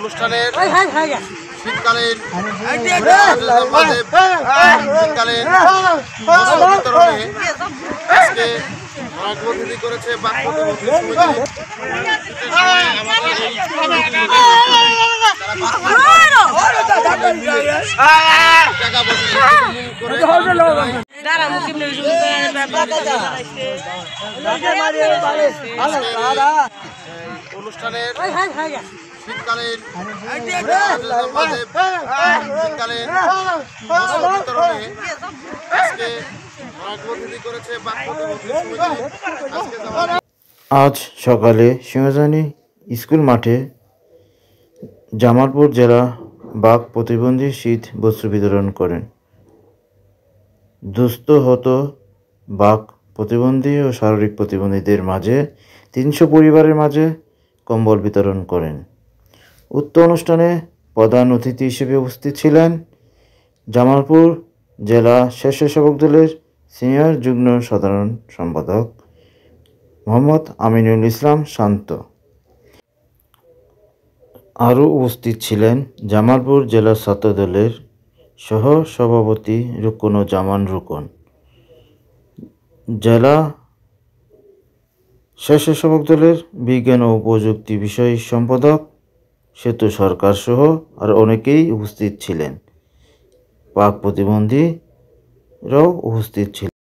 অনুষ্ঠানের শীতকালীন বিতরণে আজকে অতিথি করেছে অনুষ্ঠানের শীতকালীন বিতরণে আজকে অতিথি করেছে আজ সকালে সিংহজানি স্কুল মাঠে জামালপুর জেলা বাক প্রতিবন্ধী শীত বস্ত্র বিতরণ করেন। দুস্থ হত বাক প্রতিবন্ধী ও শারীরিক প্রতিবন্ধীদের মাঝে 300 পরিবারের মাঝে কম্বল বিতরণ করেন। উক্ত অনুষ্ঠানে প্রধান অতিথি হিসেবে উপস্থিত ছিলেন জামালপুর জেলা স্বেচ্ছাসেবক দলের সিনিয়র যুগ্ম সাধারণ সম্পাদক মোহাম্মদ আমিনুল ইসলাম শান্ত। আরও উপস্থিত ছিলেন জামালপুর জেলা ছাত্র দলের সহ সভাপতি রুকনুজ্জামান রুকন, জেলা স্বেচ্ছাসেবক দলের বিজ্ঞান ও প্রযুক্তি বিষয় সম্পাদক সেতু সরকার সহ আর অনেকেই উপস্থিত ছিলেন। বাক প্রতিবন্ধীরাও উপস্থিত ছিলেন।